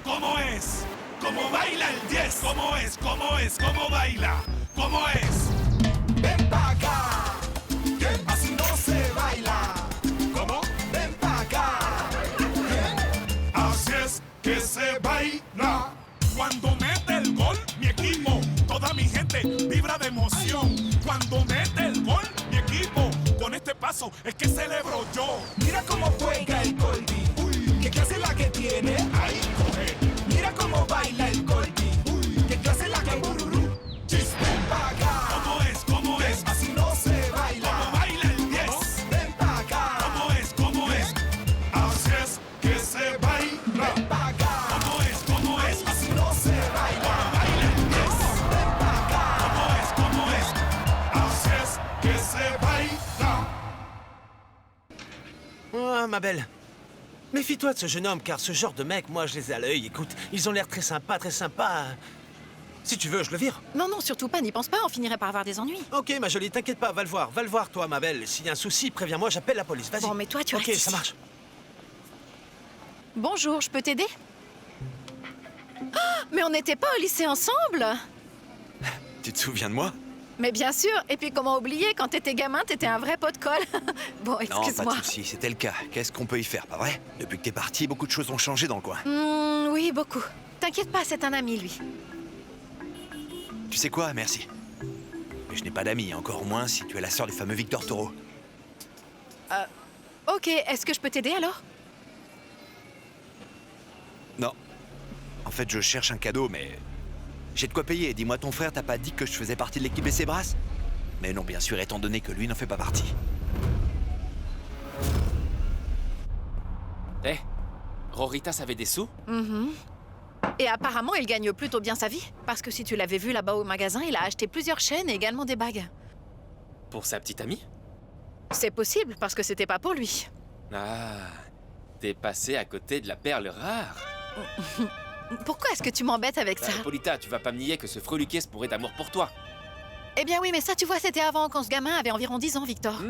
¿Cómo es? ¿Cómo baila el 10? ¿Cómo es? ¿Cómo es? ¿Cómo baila? ¿Cómo es? Ven pa' acá, que así no se baila. ¿Cómo? Ven pa' acá. Así es que se baila. Cuando mete el gol, mi equipo, toda mi gente vibra de emoción. Cuando mete el gol, mi equipo, con este paso es que celebro yo. Mira cómo juega el Colby. Uy, ¿Qué clase la que tiene? ahí coge. Mira cómo baila el Colby. Uy, ¿Qué clase la que bururú? chiste. Ven pa' acá. ¿Cómo es? ¿Cómo es? Así no se baila. ¿Cómo baila el 10? Ven pa' acá. ¿Cómo es? ¿Cómo es? Así es que se baila. Ven pa' acá. ¿Cómo es? ¿Cómo es? Así no se baila. ¿Cómo baila el 10? Ven pa' acá. ¿Cómo es? ¿Cómo es? Así es que se baila. Oh, ma belle. Méfie-toi de ce jeune homme, car ce genre de mec, moi, je les ai à l'œil. Écoute, ils ont l'air très sympas, très sympas. Si tu veux, je le vire. Non, non, surtout pas, n'y pense pas, on finirait par avoir des ennuis. Ok, ma jolie, t'inquiète pas, va le voir, toi, ma belle. S'il y a un souci, préviens-moi, j'appelle la police, vas-y. Bon, mais toi, tu Ok, restes ça ici. marche. Bonjour, je peux t'aider? Ah, mais on n'était pas au lycée ensemble? Tu te souviens de moi? Mais bien sûr, et puis comment oublier, quand t'étais gamin, t'étais un vrai pot de colle. Bon, Non, pas excuse-moi. de soucis, c'était le cas. Qu'est-ce qu'on peut y faire, pas vrai? Depuis que t'es parti, beaucoup de choses ont changé dans le coin. Oui, beaucoup. T'inquiète pas, c'est un ami, lui. Tu sais quoi, merci. Mais je n'ai pas d'amis, encore moins si tu es la sœur du fameux Victor Toro. Ok, est-ce que je peux t'aider alors? Non. En fait, je cherche un cadeau, mais... J'ai de quoi payer. Dis-moi, ton frère t'a pas dit que je faisais partie de l'équipe des Sebras? Mais non, bien sûr, étant donné que lui n'en fait pas partie. Eh, Roritas avait des sous? Et apparemment, il gagne plutôt bien sa vie. Parce que si tu l'avais vu là-bas au magasin, il a acheté plusieurs chaînes et également des bagues. Pour sa petite amie? C'est possible, parce que c'était pas pour lui. Ah, t'es passé à côté de la perle rare. Pourquoi est-ce que tu m'embêtes avec ça? Polita, tu vas pas me nier que ce freluquet se pourrait d'amour pour toi. Eh bien oui, mais ça, tu vois, c'était avant, quand ce gamin avait environ 10 ans, Victor.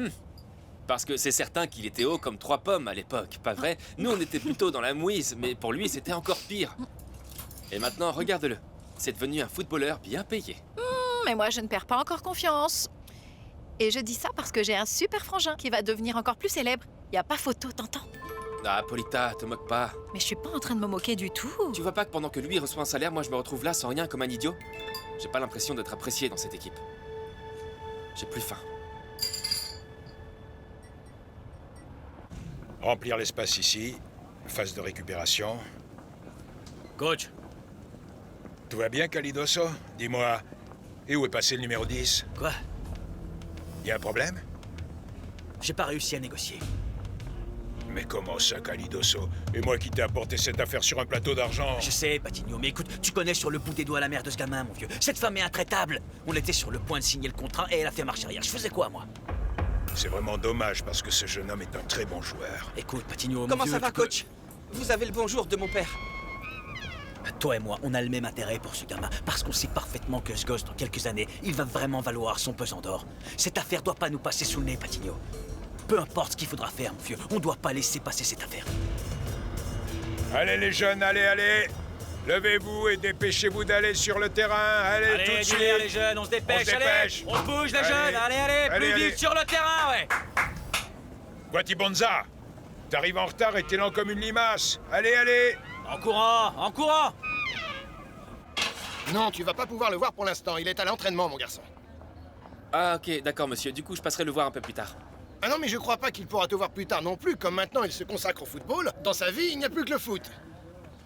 Parce que c'est certain qu'il était haut comme 3 pommes à l'époque, pas vrai? Nous, on était plutôt dans la mouise, mais pour lui, c'était encore pire. Et maintenant, regarde-le. C'est devenu un footballeur bien payé. Mais moi, je ne perds pas encore confiance. Et je dis ça parce que j'ai un super frangin qui va devenir encore plus célèbre. Y a pas photo, t'entends? Ah, Polita, te moque pas. Mais je suis pas en train de me moquer du tout. Tu vois pas que pendant que lui reçoit un salaire, moi je me retrouve là sans rien comme un idiot? J'ai pas l'impression d'être apprécié dans cette équipe. J'ai plus faim. Remplir l'espace ici. Phase de récupération. Coach, Tout va bien, Calidoso? Dis-moi, et où est passé le numéro 10? quoi? Y a un problème? J'ai pas réussi à négocier. Mais comment ça, Calidoso? Et moi qui t'ai apporté cette affaire sur un plateau d'argent? Je sais, Patigno, mais écoute, tu connais sur le bout des doigts la mère de ce gamin, mon vieux. Cette femme est intraitable. On était sur le point de signer le contrat et elle a fait marche arrière. Je faisais quoi, moi? C'est vraiment dommage parce que ce jeune homme est un très bon joueur. Écoute, Patigno, mon Comment vieux, ça va, tu peux- coach? Vous avez le bonjour de mon père. Toi et moi, on a le même intérêt pour ce gamin, parce qu'on sait parfaitement que ce gosse, dans quelques années, il va vraiment valoir son pesant d'or. Cette affaire doit pas nous passer sous le nez, Patigno. Peu importe ce qu'il faudra faire, mon vieux, on doit pas laisser passer cette affaire. Allez les jeunes, allez! Levez-vous et dépêchez-vous d'aller sur le terrain. Allez tout de suite. les jeunes, on se dépêche, On se dépêche. On se bouge, les Allez. jeunes, allez, Allez, plus allez. vite sur le terrain, ouais. Guatibonza, t'arrives en retard et t'es lent comme une limace. Allez! En courant. Non, tu vas pas pouvoir le voir pour l'instant. Il est à l'entraînement, mon garçon. Ah, ok, d'accord, monsieur. Du coup, je passerai le voir un peu plus tard. Ah non, mais je crois pas qu'il pourra te voir plus tard non plus. Comme maintenant il se consacre au football, dans sa vie, il n'y a plus que le foot.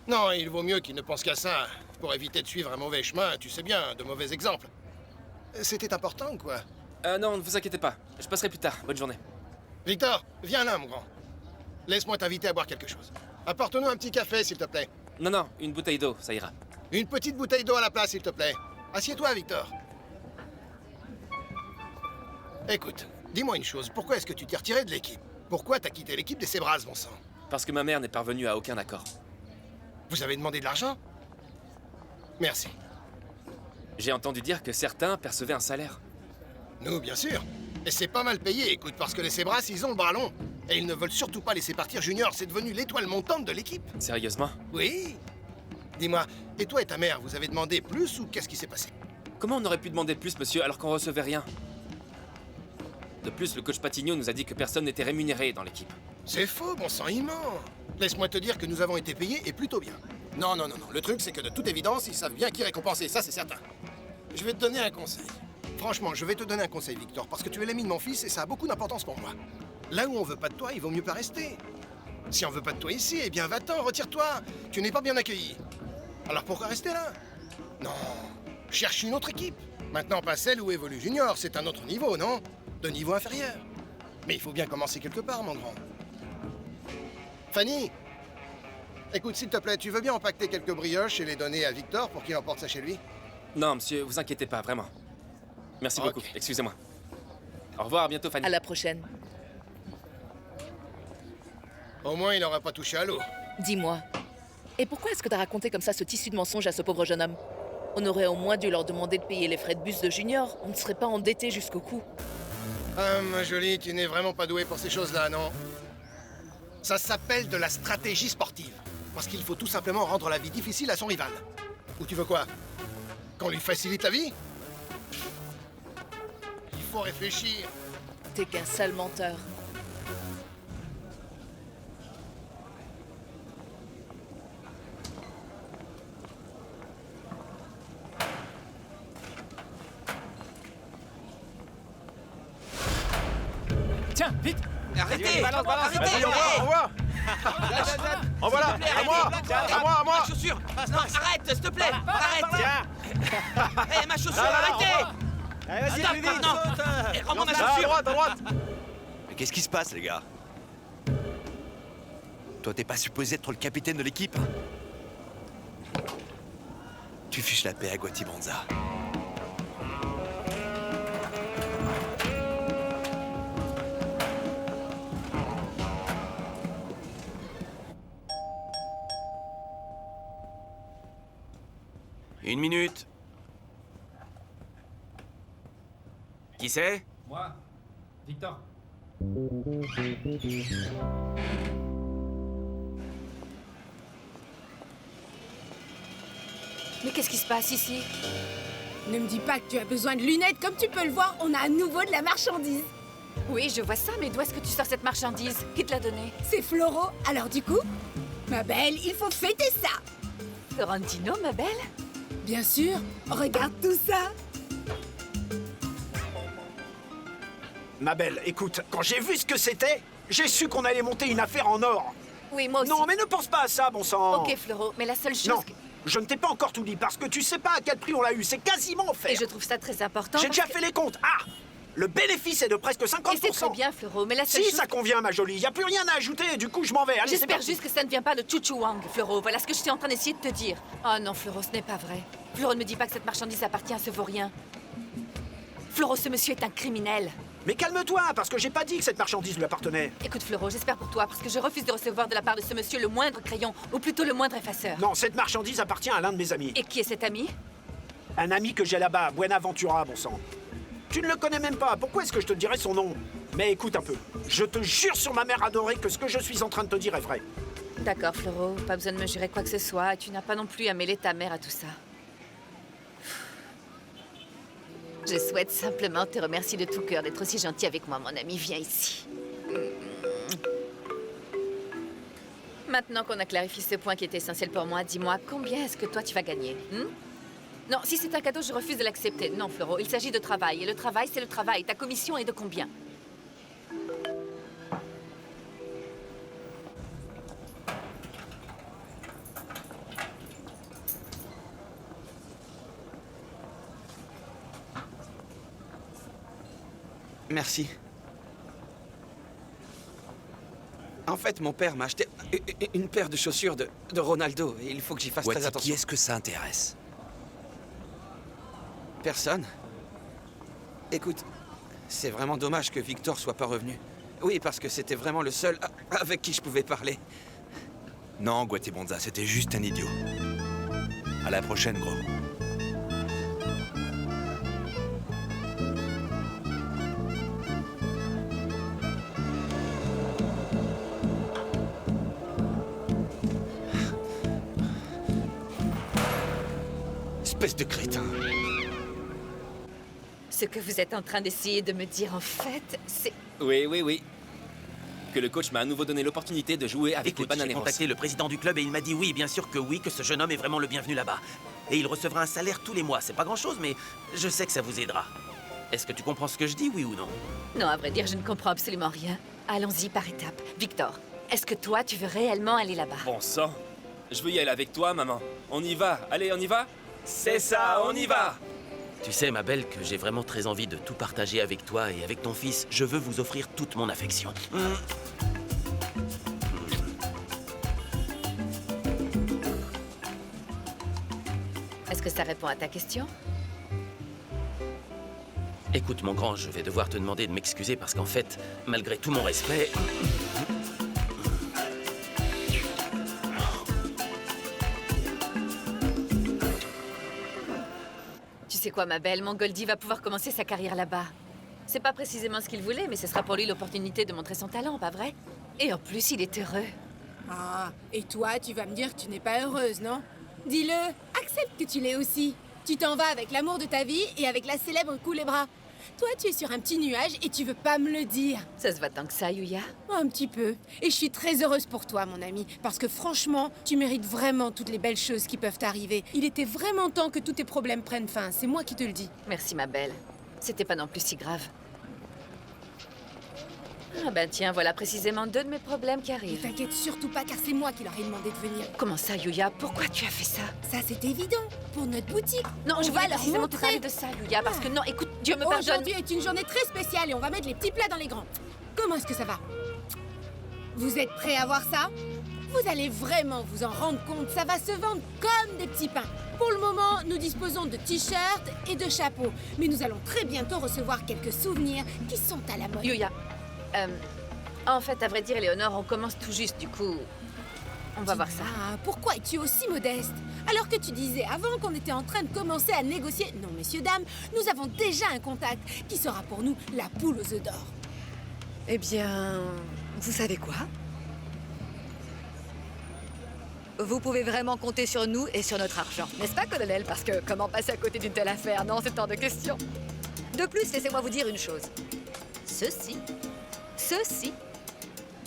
Non, il vaut mieux qu'il ne pense qu'à ça, pour éviter de suivre un mauvais chemin, tu sais bien, de mauvais exemples. C'était important ou quoi? Non, ne vous inquiétez pas. Je passerai plus tard. Bonne journée. Victor, viens là, mon grand. Laisse-moi t'inviter à boire quelque chose. Apporte-nous un petit café, s'il te plaît. Non, une bouteille d'eau, ça ira. Une petite bouteille d'eau à la place, s'il te plaît. Assieds-toi, Victor. Écoute, dis-moi une chose. Pourquoi est-ce que tu t'es retiré de l'équipe? Pourquoi t'as quitté l'équipe des Sebras, mon sang? Parce que ma mère n'est parvenue à aucun accord. Vous avez demandé de l'argent? Merci. J'ai entendu dire que certains percevaient un salaire. Nous, bien sûr. Et c'est pas mal payé, écoute, parce que les Sebras, ils ont le bras long. Et ils ne veulent surtout pas laisser partir Junior. C'est devenu l'étoile montante de l'équipe. Sérieusement? Oui. Dis-moi, et toi et ta mère, vous avez demandé plus ou qu'est-ce qui s'est passé? Comment on aurait pu demander plus, monsieur, alors qu'on recevait rien? De plus, le coach Patigno nous a dit que personne n'était rémunéré dans l'équipe. C'est faux, bon sang, il ment. Laisse-moi te dire que nous avons été payés et plutôt bien. Non, non, non, non. Le truc, c'est que de toute évidence, ils savent bien qui récompenser, ça c'est certain. Je vais te donner un conseil. Franchement, je vais te donner un conseil, Victor, parce que tu es l'ami de mon fils et ça a beaucoup d'importance pour moi. Là où on veut pas de toi, il vaut mieux pas rester. Si on veut pas de toi ici, eh bien va-t'en, retire-toi. Tu n'es pas bien accueilli. Alors pourquoi rester là? Non, cherche une autre équipe. Maintenant, pas celle où évolue Junior, c'est un autre niveau, non? De niveau inférieur. Mais il faut bien commencer quelque part, mon grand. Fanny, écoute, s'il te plaît, tu veux bien empaqueter quelques brioches et les donner à Victor pour qu'il emporte ça chez lui? Non, monsieur, vous inquiétez pas, vraiment. Merci Ok. beaucoup, excusez-moi. Au revoir, à bientôt, Fanny. À la prochaine. Au moins, il n'aura pas touché à l'eau. Dis-moi, et pourquoi est-ce que t'as raconté comme ça ce tissu de mensonge à ce pauvre jeune homme? On aurait au moins dû leur demander de payer les frais de bus de Junior. On ne serait pas endettés jusqu'au cou. Ah, ma jolie, tu n'es vraiment pas douée pour ces choses-là, non? Ça s'appelle de la stratégie sportive. Parce qu'il faut tout simplement rendre la vie difficile à son rival. Ou tu veux quoi? Qu'on lui facilite la vie? Il faut réfléchir. T'es qu'un sale menteur. Tiens, vite! Arrêtez! balance, balance. Arrêtez! Vas-y, au revoir, au revoir. En voilà, à moi, à moi, à moi. Ma chaussure! Non, arrête, s'il te plaît! Arrête! Tiens, Hé, ma chaussure, Là, là, là, arrêtez! allez, vas-y, Attends, plus vite. non. Eh, rends-moi ma Là, à chaussure! droite, à droite. Mais qu'est-ce qui se passe, les gars? Toi, t'es pas supposé être le capitaine de l'équipe, hein? Tu fiches la paix à Guatibonza. Une minute. Qui c'est? Moi, Victor. Mais qu'est-ce qui se passe ici? Ne me dis pas que tu as besoin de lunettes. Comme tu peux le voir, on a à nouveau de la marchandise. Oui, je vois ça, mais d'où est-ce que tu sors cette marchandise? Qui te l'a donnée? C'est Floro. Alors du coup, ma belle, il faut fêter ça. Florentino, ma belle? Bien sûr. Regarde tout ça. Ma belle, écoute, quand j'ai vu ce que c'était, j'ai su qu'on allait monter une affaire en or. Oui, moi aussi. Non, mais ne pense pas à ça, bon sang. Ok, Floro, mais la seule chose Non, que... je ne t'ai pas encore tout dit, parce que tu sais pas à quel prix on l'a eu, c'est quasiment fait. Et je trouve ça très important. J'ai parce déjà que- fait les comptes. Ah, le bénéfice est de presque 50%. Et c'est très bien, Floro, mais la seule Si, chose... ça convient, ma jolie. Y a plus rien à ajouter, du coup, je m'en vais. Allez, c'est J'espère parti. juste que ça ne vient pas de Chuchu Wang, Floro. Voilà ce que je suis en train d'essayer de te dire. Oh non, Floro, ce n'est pas vrai. Floro, ne me dis pas que cette marchandise appartient à ce vaurien. Floro, ce monsieur est un criminel. Mais calme-toi, parce que j'ai pas dit que cette marchandise lui appartenait. Écoute, Floro, j'espère pour toi, parce que je refuse de recevoir de la part de ce monsieur le moindre crayon, ou plutôt le moindre effaceur. Non, cette marchandise appartient à l'un de mes amis. Et qui est cet ami? Un ami que j'ai là-bas, Buenaventura, bon sang. Tu ne le connais même pas, pourquoi est-ce que je te dirais son nom? Mais écoute un peu, je te jure sur ma mère adorée que ce que je suis en train de te dire est vrai. D'accord, Floro, pas besoin de me jurer quoi que ce soit, et tu n'as pas non plus à mêler ta mère à tout ça. Je souhaite simplement te remercier de tout cœur d'être aussi gentil avec moi, mon ami. Viens ici. Maintenant qu'on a clarifié ce point qui est essentiel pour moi, dis-moi, combien est-ce que toi tu vas gagner, Non, si c'est un cadeau, je refuse de l'accepter. Non, Floro, il s'agit de travail. Et le travail, c'est le travail. Ta commission est de combien? Merci. En fait, mon père m'a acheté une paire de chaussures de Ronaldo et il faut que j'y fasse Wati, très qui attention. est-ce que ça intéresse? Personne. Écoute, c'est vraiment dommage que Victor soit pas revenu. Oui, parce que c'était vraiment le seul avec qui je pouvais parler. Non, Guatibonza, c'était juste un idiot. À la prochaine, gros. espèce de crétin. Ce que vous êtes en train d'essayer de me dire, en fait, c'est... Oui. Que le coach m'a à nouveau donné l'opportunité de jouer avec les Écoute, j'ai Bananeros. contacté le président du club et il m'a dit oui, bien sûr que oui, que ce jeune homme est vraiment le bienvenu là-bas. Et il recevra un salaire tous les mois. C'est pas grand-chose, mais je sais que ça vous aidera. Est-ce que tu comprends ce que je dis, oui ou non? Non, à vrai dire, je ne comprends absolument rien. Allons-y par étapes. Victor, est-ce que toi, tu veux réellement aller là-bas? Bon sang. Je veux y aller avec toi, maman. On y va. Allez, on y va? C'est ça, on y va! Tu sais, ma belle, que j'ai vraiment très envie de tout partager avec toi et avec ton fils. Je veux vous offrir toute mon affection. Est-ce que ça répond à ta question? Écoute, mon grand, je vais devoir te demander de m'excuser parce qu'en fait, malgré tout mon respect... Tu sais quoi, ma belle, mon Goldie va pouvoir commencer sa carrière là-bas. C'est pas précisément ce qu'il voulait, mais ce sera pour lui l'opportunité de montrer son talent, pas vrai? Et en plus, il est heureux. Ah, et toi, tu vas me dire que tu n'es pas heureuse, non? Dis-le, accepte que tu l'es aussi. Tu t'en vas avec l'amour de ta vie et avec la célèbre Culebra. Toi, tu es sur un petit nuage et tu veux pas me le dire. Ça se va tant que ça, Yuya? Un petit peu. Et je suis très heureuse pour toi, mon ami. Parce que franchement, tu mérites vraiment toutes les belles choses qui peuvent t'arriver. Il était vraiment temps que tous tes problèmes prennent fin. C'est moi qui te le dis. Merci, ma belle. C'était pas non plus si grave. Ah ben tiens, voilà précisément 2 de mes problèmes qui Ne arrivent. t'inquiète surtout pas car c'est moi qui leur ai demandé de venir. Comment ça, Yuya? Pourquoi tu as fait ça? Ça, c'est évident. Pour notre boutique. Non, On je va voulais leur précisément te montrer. parler de ça, Yuya, parce que non, écoute, Dieu me pardonne. Aujourd'hui est une journée très spéciale et on va mettre les petits plats dans les grands. Comment est-ce que ça va? Vous êtes prêts à voir ça? Vous allez vraiment vous en rendre compte, ça va se vendre comme des petits pains. Pour le moment, nous disposons de t-shirts et de chapeaux. Mais nous allons très bientôt recevoir quelques souvenirs qui sont à la mode. Yuya, en fait, à vrai dire, Léonore, on commence tout juste, du coup... On va voir ça. Ah, pourquoi es-tu aussi modeste? Alors que tu disais avant qu'on était en train de commencer à négocier... Non, messieurs, dames, nous avons déjà un contact qui sera pour nous la poule aux œufs d'or. Eh bien, vous savez quoi? Vous pouvez vraiment compter sur nous et sur notre argent, n'est-ce pas, colonel? Parce que comment passer à côté d'une telle affaire? Non, c'est hors de question. De plus, laissez-moi vous dire une chose. Ceci,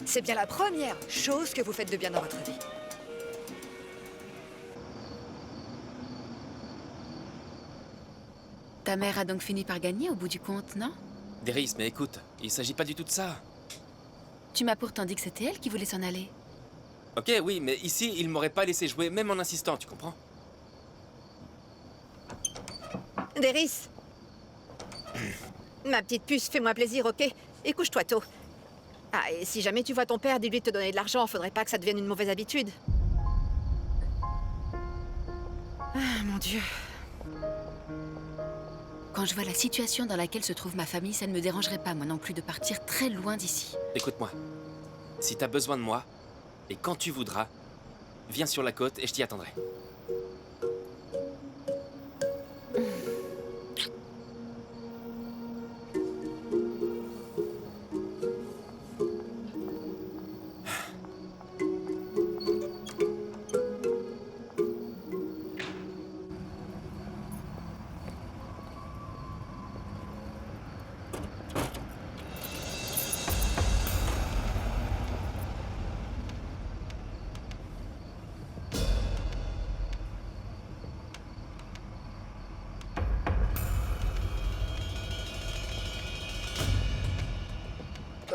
c'est bien la première chose que vous faites de bien dans votre vie. Ta mère a donc fini par gagner au bout du compte, non? Deris, mais écoute, il s'agit pas du tout de ça. Tu m'as pourtant dit que c'était elle qui voulait s'en aller. Ok, oui, mais ici, il m'aurait pas laissé jouer, même en insistant, tu comprends? Deris, ma petite puce, fais-moi plaisir, ok? Et couche-toi tôt. Ah, et si jamais tu vois ton père, dis-lui de te donner de l'argent, faudrait pas que ça devienne une mauvaise habitude. Ah, mon Dieu. Quand je vois la situation dans laquelle se trouve ma famille, ça ne me dérangerait pas, moi non plus, de partir très loin d'ici. Écoute-moi, si t'as besoin de moi, et quand tu voudras, viens sur la côte et je t'y attendrai.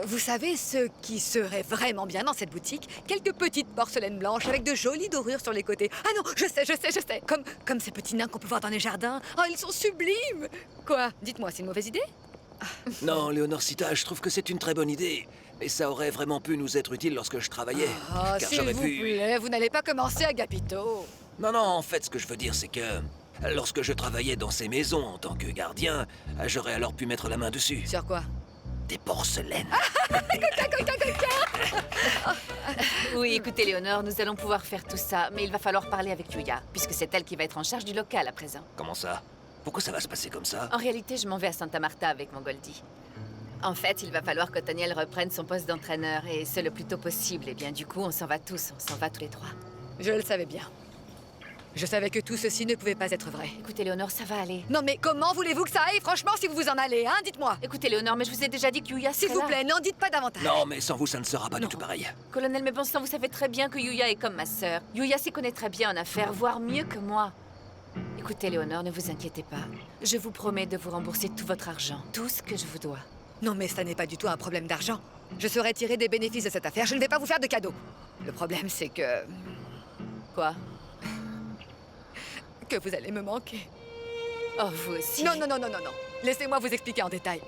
Vous savez ce qui serait vraiment bien dans cette boutique? Quelques petites porcelaines blanches avec de jolies dorures sur les côtés. Ah non, je sais. Comme ces petits nains qu'on peut voir dans les jardins. Oh, ils sont sublimes! Quoi? Dites-moi, c'est une mauvaise idée? Non, Léonorcita, je trouve que c'est une très bonne idée. Et ça aurait vraiment pu nous être utile lorsque je travaillais. Ah, car s'il j'aurais vous pu... plaît, vous n'allez pas commencer Agapito. Non, en fait, ce que je veux dire, c'est que... Lorsque je travaillais dans ces maisons en tant que gardien, j'aurais alors pu mettre la main dessus. Sur quoi? Des porcelaines. Oui, écoutez, Léonore, nous allons pouvoir faire tout ça, mais il va falloir parler avec Yuya, puisque c'est elle qui va être en charge du local à présent. Comment ça? Pourquoi ça va se passer comme ça? En réalité, je m'en vais à Santa Marta avec mon Goldie. En fait, il va falloir que Toniel reprenne son poste d'entraîneur, et ce le plus tôt possible. Et bien, du coup, on s'en va tous les trois. Je le savais bien. Je savais que tout ceci ne pouvait pas être vrai. Écoutez, Léonore, ça va aller. Non mais comment voulez-vous que ça aille, franchement, si vous vous en allez, hein? Dites-moi. Écoutez, Léonore, mais je vous ai déjà dit que Yuya serait S'il vous là. plaît, n'en dites pas davantage. Non, mais sans vous, ça ne sera pas du tout pareil. Colonel, mais bon sang, vous savez très bien que Yuya est comme ma sœur. Yuya s'y connaît très bien en affaires, voire mieux que moi. Écoutez, Léonore, ne vous inquiétez pas. Je vous promets de vous rembourser tout votre argent, tout ce que je vous dois. Non mais ça n'est pas du tout un problème d'argent. Je saurais tirer des bénéfices de cette affaire, je ne vais pas vous faire de cadeaux. Le problème, c'est que... Quoi? Que vous allez me manquer. Oh, vous aussi? Non. Laissez-moi vous expliquer en détail.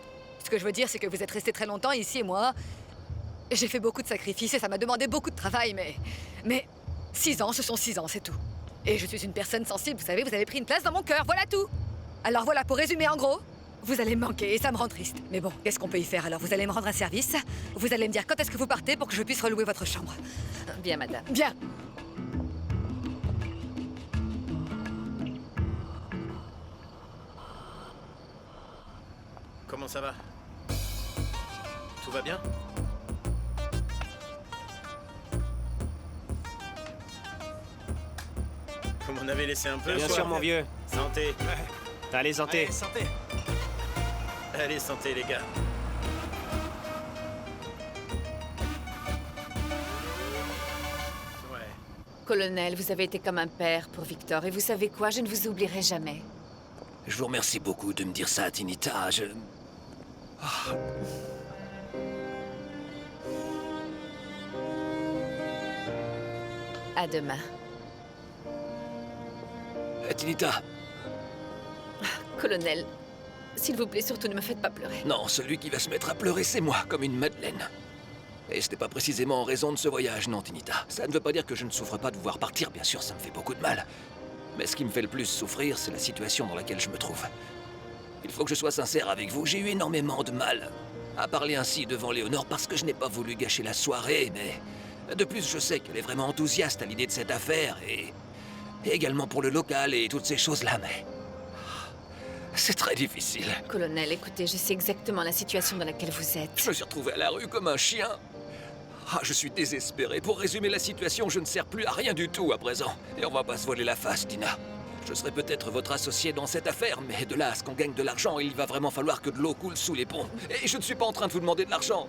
Ce que je veux dire, c'est que vous êtes resté très longtemps ici et moi... J'ai fait beaucoup de sacrifices et ça m'a demandé beaucoup de travail, mais 6 ans, ce sont 6 ans, c'est tout. Et je suis une personne sensible, vous savez, vous avez pris une place dans mon cœur, voilà tout. Alors voilà, pour résumer en gros, vous allez me manquer et ça me rend triste. Mais bon, qu'est-ce qu'on peut y faire alors? Vous allez me rendre un service, vous allez me dire quand est-ce que vous partez pour que je puisse relouer votre chambre. Bien, madame. Bien. Comment ça va? Tout va bien? Vous m'en avez laissé un peu? Bien sûr, mon vieux. Santé. Allez, santé. Allez, santé. Allez, santé, les gars. Ouais. Colonel, vous avez été comme un père pour Victor. Et vous savez quoi? Je ne vous oublierai jamais. Je vous remercie beaucoup de me dire ça, Tinita. À demain. Tinita. Colonel, s'il vous plaît, surtout ne me faites pas pleurer. Non, celui qui va se mettre à pleurer, c'est moi, comme une madeleine. Et ce n'est pas précisément en raison de ce voyage, non, Tinita. Ça ne veut pas dire que je ne souffre pas de vous voir partir, bien sûr, ça me fait beaucoup de mal. Mais ce qui me fait le plus souffrir, c'est la situation dans laquelle je me trouve. Il faut que je sois sincère avec vous, j'ai eu énormément de mal à parler ainsi devant Léonore parce que je n'ai pas voulu gâcher la soirée, mais... De plus, je sais qu'elle est vraiment enthousiaste à l'idée de cette affaire, et également pour le local et toutes ces choses-là, mais... C'est très difficile. Colonel, écoutez, je sais exactement la situation dans laquelle vous êtes. Je me suis retrouvé à la rue comme un chien. Ah, je suis désespéré. Pour résumer la situation, je ne sers plus à rien du tout à présent. Et on va pas se voiler la face, Tina. Je serai peut-être votre associé dans cette affaire, mais de là à ce qu'on gagne de l'argent, il va vraiment falloir que de l'eau coule sous les ponts. Et je ne suis pas en train de vous demander de l'argent.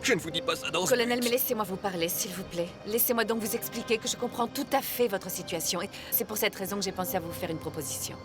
Je ne vous dis pas ça dans ce Colonel, but. mais laissez-moi vous parler, s'il vous plaît. Laissez-moi donc vous expliquer que je comprends tout à fait votre situation. Et c'est pour cette raison que j'ai pensé à vous faire une proposition.